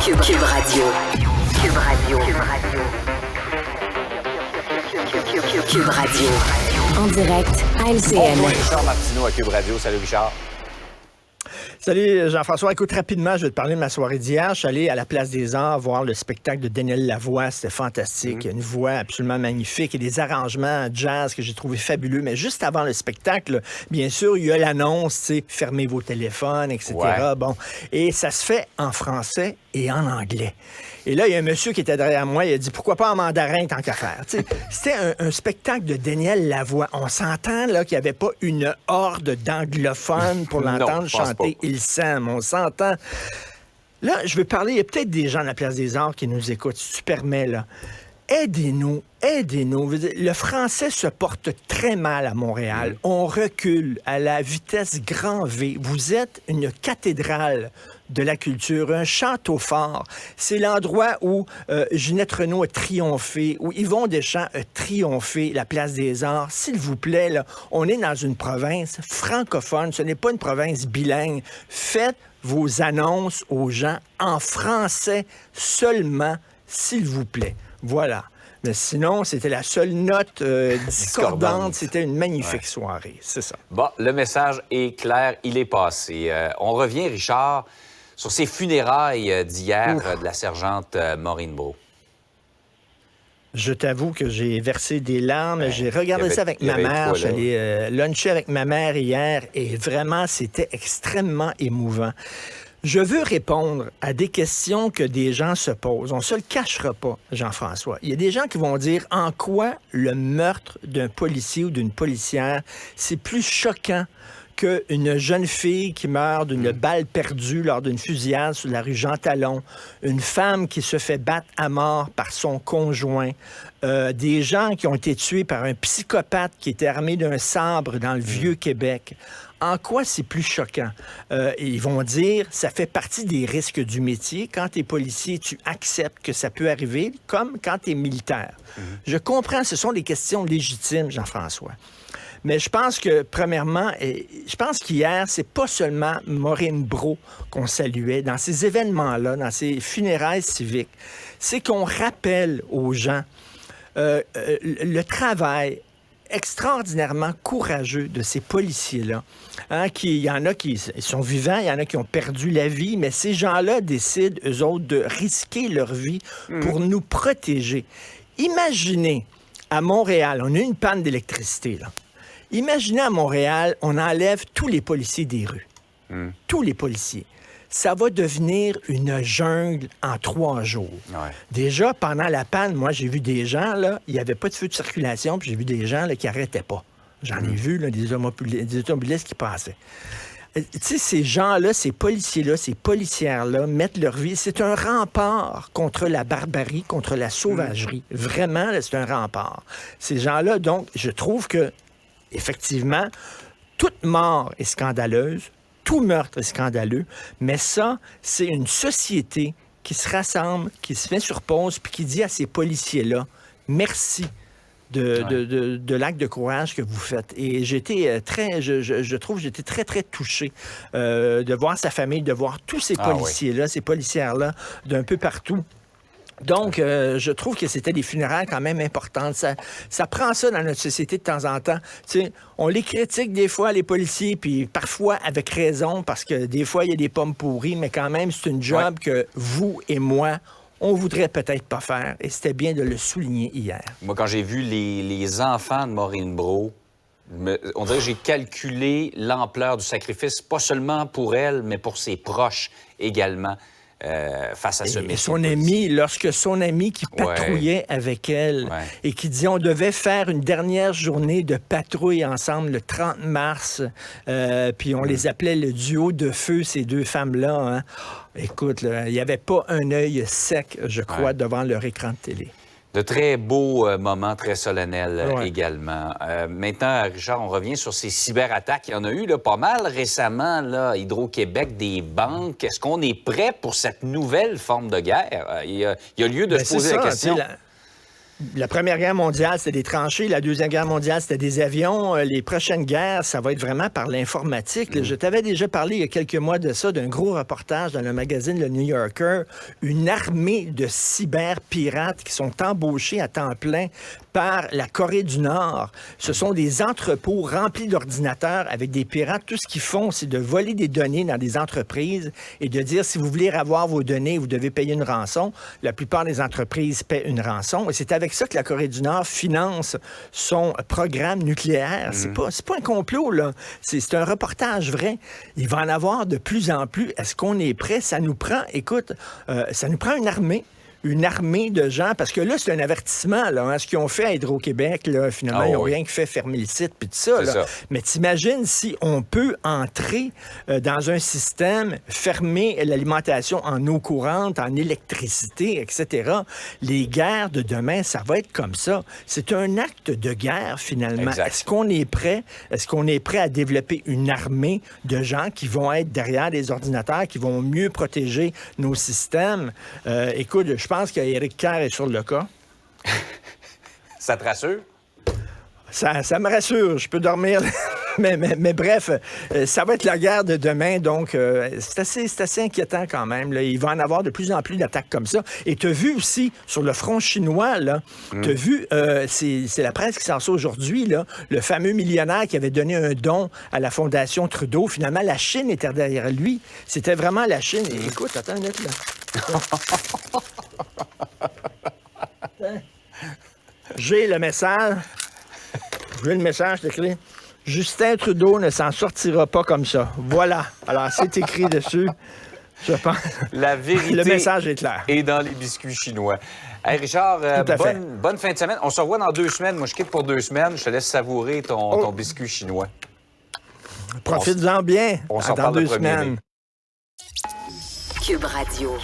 Cube Radio. Cube Radio. Cube Radio. En direct à LCN. Bonjour, Richard Martineau à Cube Radio. Salut, Richard. Salut Jean-François. Écoute, rapidement, je vais te parler de ma soirée d'hier. Je suis allé à la Place des Arts voir le spectacle de Daniel Lavoie. C'était fantastique. Une voix absolument magnifique et des arrangements jazz que j'ai trouvé fabuleux. Mais juste avant le spectacle, bien sûr, il y a l'annonce, tu sais, fermez vos téléphones, etc. Ouais. Bon. Et ça se fait en français et en anglais. Et là, il y a un monsieur qui était derrière moi, il a dit, pourquoi pas en mandarin tant qu'à faire? C'était un spectacle de Daniel Lavoie. On s'entend là qu'il n'y avait pas une horde d'anglophones pour l'entendre chanter Il Sam. On s'entend. Là, je veux parler, il y a peut-être des gens à la Place des Arts qui nous écoutent, si tu permets, là. Aidez-nous, aidez-nous. Le français se porte très mal à Montréal. On recule à la vitesse grand V. Vous êtes une cathédrale de la culture, un château fort. C'est l'endroit où Ginette Renault a triomphé, où Yvon Deschamps a triomphé, la Place des Arts. S'il vous plaît, là, on est dans une province francophone, ce n'est pas une province bilingue. Faites vos annonces aux gens en français seulement, s'il vous plaît. Voilà. Mais sinon, c'était la seule note discordante. C'était une magnifique soirée. C'est ça. Bon, le message est clair. Il est passé. On revient, Richard, sur ces funérailles d'hier de la sergente Maureen Brault. Je t'avoue que j'ai versé des larmes. J'ai regardé ça avec ma mère. J'allais luncher avec ma mère hier et vraiment, c'était extrêmement émouvant. Je veux répondre à des questions que des gens se posent. On ne se le cachera pas, Jean-François. Il y a des gens qui vont dire en quoi le meurtre d'un policier ou d'une policière, c'est plus choquant qu'une jeune fille qui meurt d'une balle perdue lors d'une fusillade sur la rue Jean-Talon, une femme qui se fait battre à mort par son conjoint, des gens qui ont été tués par un psychopathe qui était armé d'un sabre dans le Vieux-Québec. En quoi c'est plus choquant? Ils vont dire, ça fait partie des risques du métier. Quand tu es policier, tu acceptes que ça peut arriver, comme quand tu es militaire. Je comprends, ce sont des questions légitimes, Jean-François. Mais je pense que, premièrement, je pense qu'hier, c'est pas seulement Maureen Brault qu'on saluait dans ces événements-là, dans ces funérailles civiques. C'est qu'on rappelle aux gens le travail extraordinairement courageux de ces policiers-là. Hein, il y en a qui sont vivants, il y en a qui ont perdu la vie, mais ces gens-là décident, eux autres, de risquer leur vie pour nous protéger. Imaginez, à Montréal, on a une panne d'électricité, là. Imaginez à Montréal, on enlève tous les policiers des rues. Tous les policiers. Ça va devenir une jungle en 3 jours. Ouais. Déjà, pendant la panne, moi, j'ai vu des gens, là, il n'y avait pas de feu de circulation, puis j'ai vu des gens là, qui n'arrêtaient pas. J'en ai vu, là, des automobilistes qui passaient. Tu sais, ces gens-là, ces policiers-là, ces policières-là mettent leur vie. C'est un rempart contre la barbarie, contre la sauvagerie. Vraiment, là, c'est un rempart. Ces gens-là, donc, je trouve que effectivement, toute mort est scandaleuse, tout meurtre est scandaleux, mais ça, c'est une société qui se rassemble, qui se met sur pause, puis qui dit à ces policiers-là, merci de l'acte de courage que vous faites. Et j'étais je trouve que j'étais très, très touché de voir sa famille, de voir tous ces policiers-là, ces policières-là, d'un peu partout. Donc, je trouve que c'était des funérailles quand même importantes. Ça prend ça dans notre société de temps en temps. Tu sais, on les critique des fois, les policiers, puis parfois avec raison, parce que des fois, il y a des pommes pourries, mais quand même, c'est une job que vous et moi, on voudrait peut-être pas faire. Et c'était bien de le souligner hier. Moi, quand j'ai vu les enfants de Maureen Brault, on dirait que j'ai calculé l'ampleur du sacrifice, pas seulement pour elle, mais pour ses proches également. Face à ce métier. Et son ami, lorsque son ami qui patrouillait avec elle et qui dit on devait faire une dernière journée de patrouille ensemble le 30 mars, puis on les appelait le duo de feu, ces deux femmes-là. Hein. Écoute, il n'y avait pas un œil sec, je crois, devant leur écran de télé. De très beaux moments, très solennels également. Maintenant, Richard, on revient sur ces cyberattaques. Il y en a eu là, pas mal récemment, là, Hydro-Québec, des banques. Est-ce qu'on est prêt pour cette nouvelle forme de guerre? Il y a lieu de se poser la question. La Première Guerre mondiale, c'était des tranchées. La Deuxième Guerre mondiale, c'était des avions. Les prochaines guerres, ça va être vraiment par l'informatique. Je t'avais déjà parlé il y a quelques mois de ça, d'un gros reportage dans le magazine Le New Yorker. Une armée de cyberpirates qui sont embauchés à temps plein par la Corée du Nord. Ce sont des entrepôts remplis d'ordinateurs avec des pirates. Tout ce qu'ils font, c'est de voler des données dans des entreprises et de dire, si vous voulez avoir vos données, vous devez payer une rançon. La plupart des entreprises paient une rançon. Et c'est avec ça que la Corée du Nord finance son programme nucléaire. C'est pas un complot, là. C'est un reportage vrai. Il va en avoir de plus en plus. Est-ce qu'on est prêt? Ça nous prend, écoute, ça nous prend une armée. Une armée de gens, parce que là, c'est un avertissement, là, hein, ce qu'ils ont fait à Hydro-Québec, là, finalement, ils n'ont rien que fait fermer le site, puis tout ça, là. Mais t'imagines si on peut entrer dans un système, fermer l'alimentation en eau courante, en électricité, etc. Les guerres de demain, ça va être comme ça. C'est un acte de guerre, finalement. Exact. Est-ce qu'on est prêt? Est-ce qu'on est prêt à développer une armée de gens qui vont être derrière les ordinateurs, qui vont mieux protéger nos systèmes? Écoute, je pense qu'Éric Kerr est sur le cas. Ça te rassure? Ça me rassure. Je peux dormir. mais bref, ça va être la guerre de demain. Donc, c'est assez inquiétant quand même. Là. Il va en avoir de plus en plus d'attaques comme ça. Et tu as vu aussi, sur le front chinois, là, tu as vu, c'est la presse qui sort ça aujourd'hui, là, le fameux millionnaire qui avait donné un don à la Fondation Trudeau. Finalement, la Chine était derrière lui. C'était vraiment la Chine. Et, écoute, attends une minute, là. J'ai le message. J'ai le message écrit. Justin Trudeau ne s'en sortira pas comme ça. Voilà. Alors, c'est écrit dessus. Je pense. La vérité. Le message est clair. Et dans les biscuits chinois. Hey Richard, bonne fin de semaine. On se revoit dans 2 semaines. Moi, je quitte pour 2 semaines. Je te laisse savourer ton biscuit chinois. Profite-en bien. On s'en dans parle 2 le 1er mai. semaines. Cube Radio.